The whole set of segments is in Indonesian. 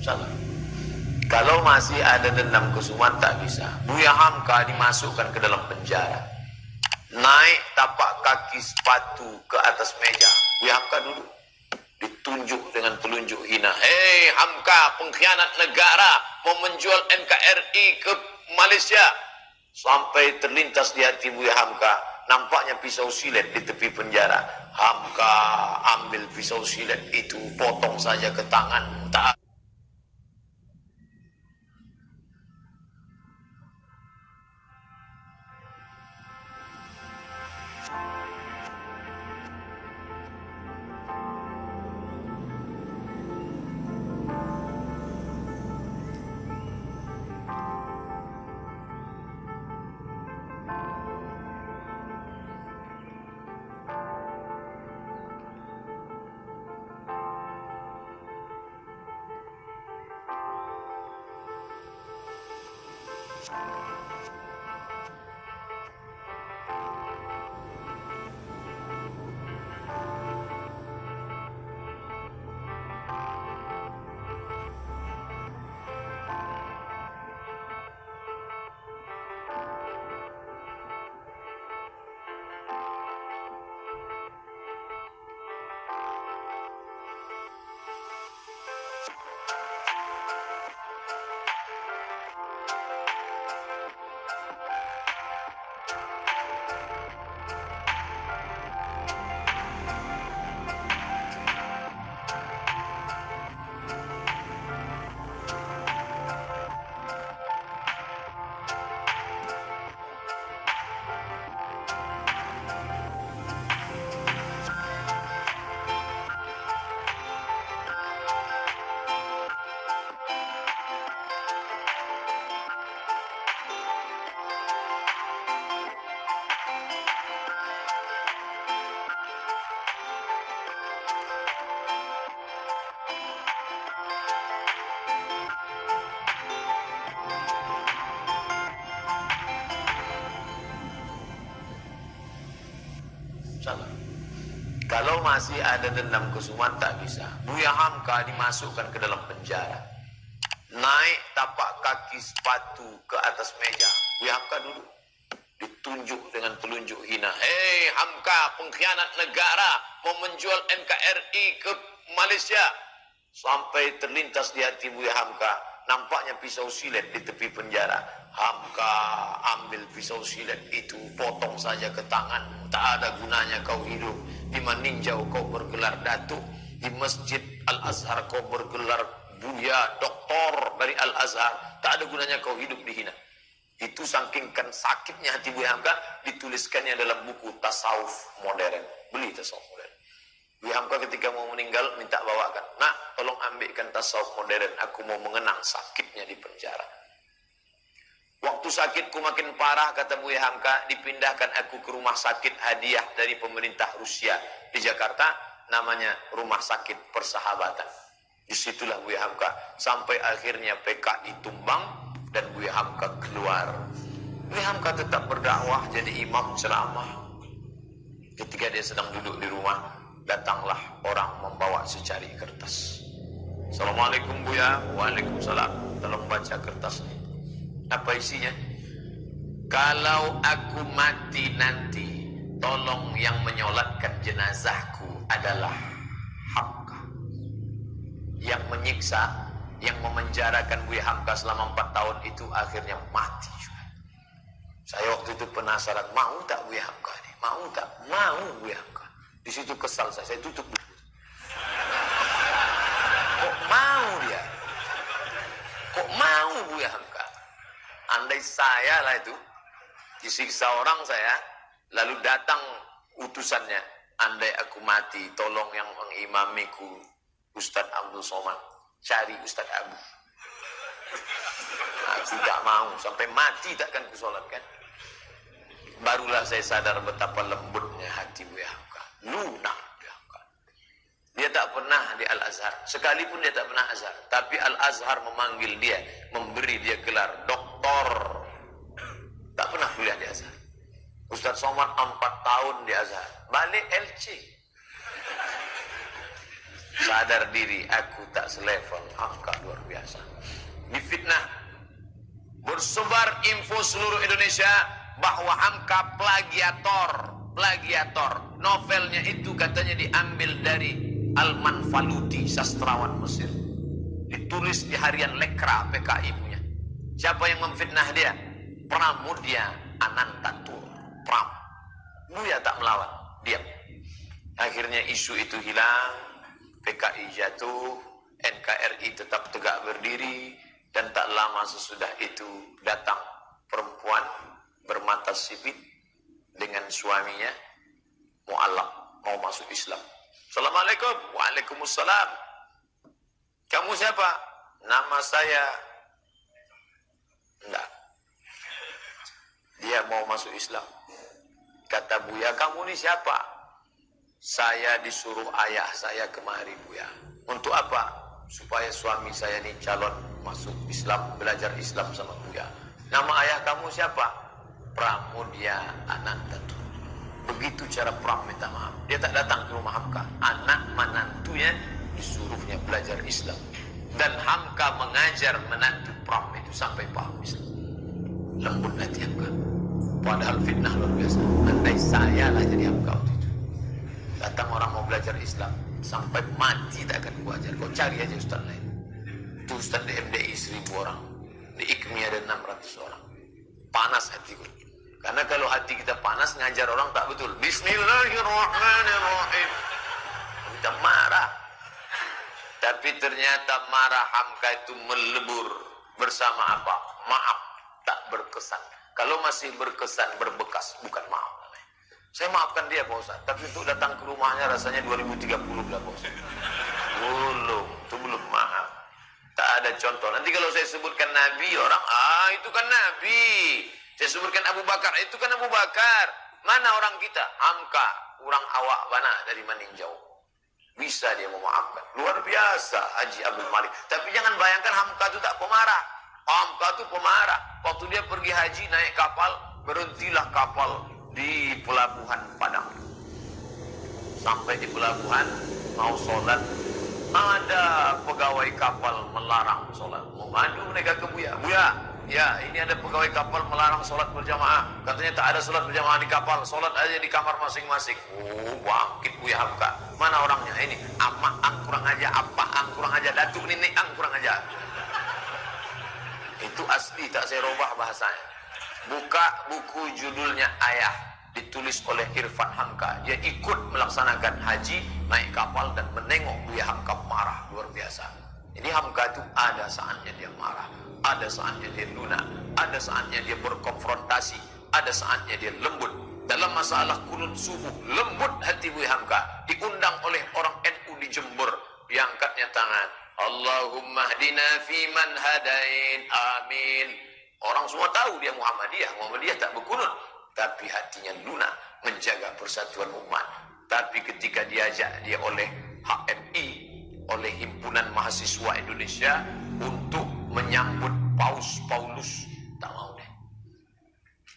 Salah. Kalau masih ada dendam kesumat tak bisa. Buya Hamka dimasukkan ke dalam penjara. Naik tapak kaki sepatu ke atas meja. Buya Hamka duduk. Ditunjuk dengan telunjuk hina. Hei Hamka, pengkhianat negara, mau menjual NKRI ke Malaysia. Sampai terlintas di hati Buya Hamka, nampaknya pisau silet di tepi penjara. Hamka ambil pisau silet itu, potong saja ke tangan. Tak. Salah. Kalau masih ada dendam kesumat tak bisa. Buya Hamka dimasukkan ke dalam penjara. Naik tapak kaki sepatu ke atas meja. Buya Hamka duduk. Ditunjuk dengan telunjuk hina. Hei Hamka, pengkhianat negara, mau menjual NKRI ke Malaysia. Sampai terlintas di hati Buya Hamka, nampaknya pisau silet di tepi penjara. Hamka ambil pisau silet itu, potong saja ke tangan. Tak ada gunanya kau hidup. Di Maninjau kau bergelar datuk, di Masjid Al-Azhar kau bergelar Buya Doktor dari Al-Azhar. Tak ada gunanya kau hidup dihina. Itu saking sakitnya hati Buya Hamka, dituliskannya dalam buku Tasawuf Modern. Beli Tasawuf Modern. Buya Hamka ketika mau meninggal minta bawakan, nak tolong ambilkan Tasawuf Modern, aku mau mengenang sakitnya di penjara. Waktu sakitku makin parah, kata Buya Hamka, dipindahkan aku ke rumah sakit hadiah dari pemerintah Rusia di Jakarta, namanya Rumah Sakit Persahabatan. Disitulah Buya Hamka sampai akhirnya PKI tumbang dan Buya Hamka keluar. Buya Hamka tetap berdakwah, jadi imam ceramah. Ketika dia sedang duduk di rumah, datanglah orang membawa secari kertas. Assalamualaikum Buya. Waalaikumsalam. Tolong baca kertas ini. Apa isinya? Kalau aku mati nanti, tolong yang menyolatkan jenazahku adalah Hamka. Yang menyiksa, yang memenjarakan Buya Hamka selama 4 tahun itu akhirnya mati juga. Saya waktu itu penasaran, mau tak Buya Hamka ini? Mau tak? Mau Buya Hamka. Di situ kesal saya tutup dulu. Kok mau dia? Kok mau Buya Hamka? Andai saya lah itu disiksa orang saya, lalu datang utusannya, andai aku mati, tolong yang mengimamiku Ustadz Abdul Somad, cari Ustadz Abu. Aku tak mau, sampai mati takkan kusolatkan. Barulah saya sadar betapa lembutnya hati Buya Hamka, lunak Buya Hamka. Dia tak pernah di Al-Azhar, sekalipun dia tak pernah Azhar, tapi Al-Azhar memanggil dia, memberi dia gelar doktor. Tak pernah kuliah di Azhar. Ustadz Somad 4 tahun di Azhar, balik LC. Sadar diri, aku tak selevel. Hamka luar biasa. biasa. Difitnah. Bersebar info seluruh Indonesia bahwa Hamka plagiator. Novelnya itu katanya diambil dari Al-Manfaluti, sastrawan Mesir. Ditulis di harian Lekra PKI punya. Siapa yang memfitnah dia? Pramudia Anantatur. Pram. Buya tak melawan, diam. Akhirnya isu itu hilang, PKI jatuh, NKRI tetap tegak berdiri, dan tak lama sesudah itu datang perempuan bermata sipit dengan suaminya, mu'alaf, mau masuk Islam. Assalamualaikum. Waalaikumsalam. Kamu siapa? Nama saya. Enggak. Dia mau masuk Islam. Kata Buya, kamu ini siapa? Saya disuruh ayah saya kemari, Buya. Untuk apa? Supaya suami saya ini calon masuk Islam, belajar Islam sama Buya. Nama ayah kamu siapa? Pramudia Anantatur. Begitu cara Pram minta maaf. Dia tak datang ke rumah Hamka. Anak menantunya disuruhnya belajar Islam. Dan Hamka mengajar menantu Pram itu sampai paham Islam. Lembut hati Hamka. Padahal fitnah luar biasa. Andai saya lah jadi Hamka waktu itu. Datang orang mau belajar Islam, sampai mati tak akan ku ajar. Kau cari aja ustaz lain. Itu ustaz di MDI 1000 orang, di IKMI ada 600 orang. Panas hatiku. Karena kalau hati kita panas, ngajar orang tak betul. Bismillahirrahmanirrahim. Kita marah. Tapi ternyata marah Hamka itu melebur bersama apa? Maaf, tak berkesan. Kalau masih berkesan, berbekas, bukan maaf namanya. Saya maafkan dia Pak Ustaz, tapi untuk datang ke rumahnya rasanya 2030 lah Pak Ustaz. Itu belum maaf. Tak ada contoh. Nanti kalau saya sebutkan Nabi, orang, itu kan Nabi. Saya sebutkan Abu Bakar, itu kan Abu Bakar. Mana orang kita? Hamka, orang awak mana dari meninjau. Bisa dia memaafkan. Luar biasa Haji Abdul Malik. Tapi jangan bayangkan Hamka itu tak pemarah. Hamka itu pemarah. Waktu dia pergi haji naik kapal, berhentilah kapal di pelabuhan Padang. Sampai di pelabuhan, mau sholat, ada pegawai kapal melarang sholat. Mau madu mereka ke Buya. Buya, ya ini ada pegawai kapal melarang sholat berjamaah. Katanya tak ada sholat berjamaah di kapal, sholat aja di kamar masing-masing. Oh, bangkit Buya Hamka. Mana orangnya? Ini apa ang kurang aja, datuk nenek ang kurang aja. Itu asli, tak saya robah bahasanya. Buka buku judulnya Ayah, ditulis oleh Irfan Hamka. Dia ikut melaksanakan haji, naik kapal dan menengok Buya Hamka marah luar biasa. Ini Hamka itu ada saatnya dia marah, ada saatnya dia lunak, ada saatnya dia berkonfrontasi, ada saatnya dia lembut. Dalam masalah kunut subuh, lembut hati Buya Hamka. Diundang oleh orang NU di Jember, diangkatnya tangan. Allahumma hdina fiman hadain, amin. Orang semua tahu dia Muhammadiyah tak berkunut, tapi hatinya lunak menjaga persatuan umat. Tapi ketika diajak dia oleh HMI, oleh Himpunan Mahasiswa Indonesia untuk menyambut Paus Paulus, tak mau deh.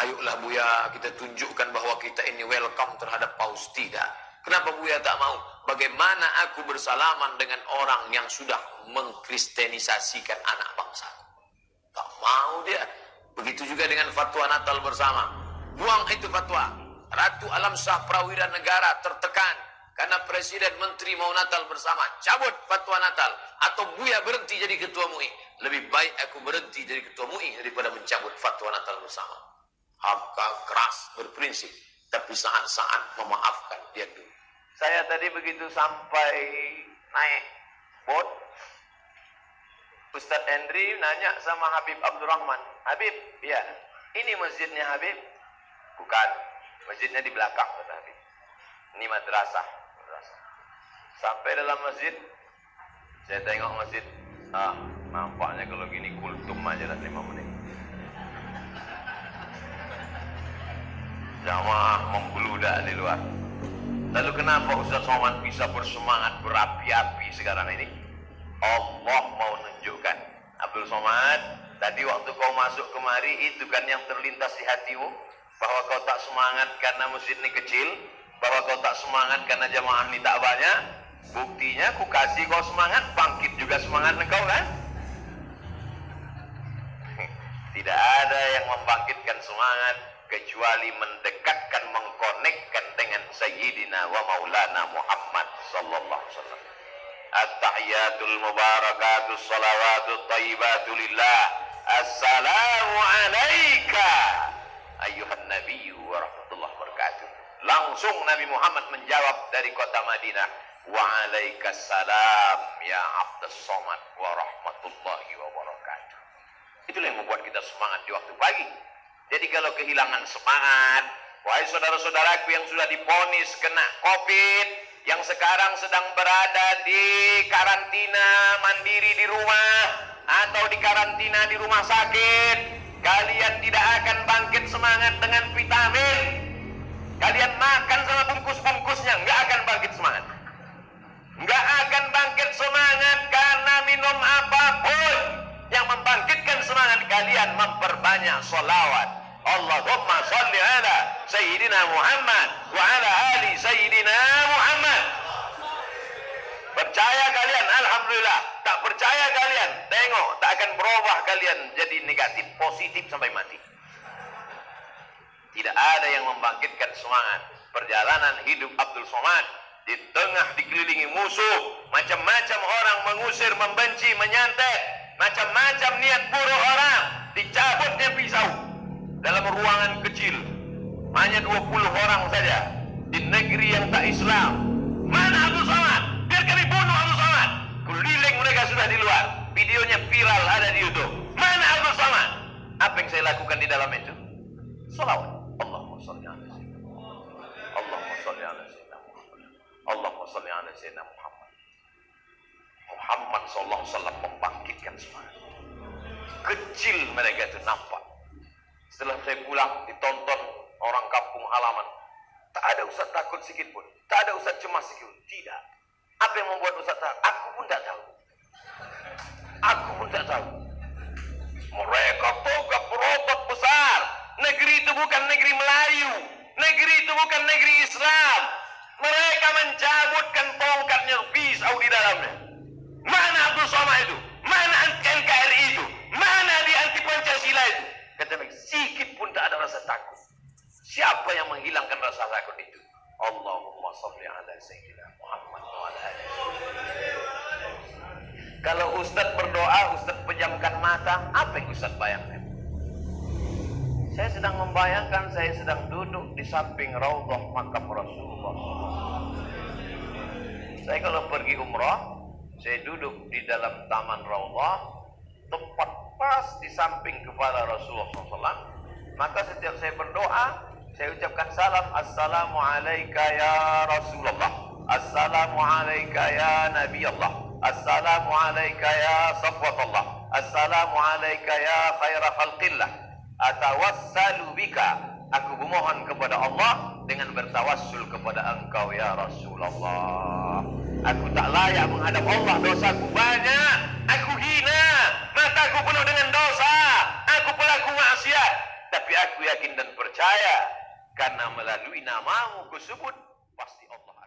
Ayolah Buya, kita tunjukkan bahwa kita ini welcome terhadap Paus. Tidak. Kenapa Buya tak mau? Bagaimana aku bersalaman dengan orang yang sudah mengkristenisasikan anak bangsa? Tak mau dia. Begitu juga dengan fatwa Natal bersama. Buang itu fatwa. Ratu Alam Shah Prawira Negara tertekan karena Presiden Menteri mau Natal bersama. Cabut fatwa Natal. Atau Buya berhenti jadi ketua MUI. Lebih baik aku berhenti jadi ketua MUI daripada mencabut fatwa Natal bersama. Hamka keras berprinsip, tapi saat-saat memaafkan dia dulu. Saya tadi begitu sampai naik bot, Ustadz Hendri nanya sama Habib Abdurrahman, Habib, ya, ini masjidnya Habib? Bukan, masjidnya di belakang, kata Habib. Ini madrasah. Sampai dalam masjid, saya tengok masjid, nampaknya kalau gini kultum aja dah 5 menit. Jamaah membludak di luar. Lalu kenapa Ustaz Somad bisa bersemangat berapi-api sekarang ini? Allah mau menunjukkan, Abdul Somad, tadi waktu kau masuk kemari, itu kan yang terlintas di hatimu, bahwa kau tak semangat karena masjid ini kecil, bahwa kau tak semangat karena jamaah ini tak banyak. Buktinya ku kasih kau semangat, bangkit juga semangat engkau kan? ada yang membangkitkan semangat kecuali mendekatkan, mengkonekkan dengan Sayyidina wa Maulana Muhammad sallallahu alaihi wasallam. At-tahiyatul mubarakatus salawatut thayyibatu lillah. Assalamu alayka ayyuhan nabiyyu wa rahmatullahi wabarakatuh. Langsung Nabi Muhammad menjawab dari kota Madinah, wa alaikassalam ya Abdus Somad wa rahmatullahi wabarakatuh. Itulah yang membuat kita semangat di waktu pagi. Jadi kalau kehilangan semangat, wahai saudara-saudaraku yang sudah divonis kena COVID, yang sekarang sedang berada di karantina mandiri di rumah atau di karantina di rumah sakit, kalian tidak akan bangkit semangat dengan vitamin. Kalian makan sama bungkus-bungkusnya, nggak akan bangkit semangat. Nggak akan bangkit semangat karena minum apapun. Yang membangkitkan semangat kalian memperbanyak sholawat. Allahumma salli ala Sayyidina Muhammad wa ala ali Sayyidina Muhammad. Percaya kalian, alhamdulillah. Tak percaya kalian, tengok, tak akan berubah kalian jadi negatif, positif sampai mati. Tidak ada yang membangkitkan semangat. Perjalanan hidup Abdul Somad di tengah dikelilingi musuh, macam-macam orang mengusir, membenci, menyantet, macam-macam niat buruk orang, dicabutnya pisau dalam ruangan kecil, hanya 20 orang saja di negeri yang tak Islam. Mana Abdul Somad? Biar kami bunuh Abdul Somad. Keliling mereka sudah di luar, videonya viral ada di YouTube. Mana Abdul Somad? Apa yang saya lakukan di dalam itu? Salawat. Allahumma salli ala sayyidina Muhammad. Allahumma salli ala sayyidina Muhammad. Allahumma salli ala sayyidina Muhammad. Muhammad sallallahu alaihi wasallam membangkitkan semangat. Kecil mereka itu nampak. Setelah saya pulang ditonton orang kampung halaman. Tak ada ustaz takut sikit pun. Tak ada ustaz cemas sikit pun. Tidak. Apa yang membuat ustaz takut? Aku pun tak tahu. Aku pun tak tahu. Mereka togak berotot besar. Negeri itu bukan negeri Melayu. Negeri itu bukan negeri Islam. Mereka mencabutkan tongkatnya pisau di dalamnya. Mana Abdul Somad itu? Mana NKRI itu? Mana di anti Pancasila itu? Kata mereka, sikit pun tak ada rasa takut. Siapa yang menghilangkan rasa takut itu? Allahumma salli ala sayyidina Muhammad wa ala alihi. Kalau Ustaz berdoa, Ustaz pejamkan mata, apa yang Ustaz bayangkan? Saya sedang membayangkan saya sedang duduk di samping raudhah makam Rasulullah. Saya kalau pergi umrah, saya duduk di dalam taman raudhah, tepat pas di samping kepala Rasulullah SAW. Maka setiap saya berdoa, saya ucapkan salam, assalamu alayka ya Rasulullah, assalamu alayka ya Nabi Allah, assalamu alayka ya Safwatullah, assalamu alayka ya khaira khalqillah. Atawassalu bika, aku memohon kepada Allah dengan bertawassul kepada engkau ya Rasulullah. Aku tak layak menghadap Allah, dosaku banyak, aku hina, mataku penuh dengan dosa, aku pelaku maksiat. Tapi aku yakin dan percaya karena melalui namamu kusebut, pasti Allah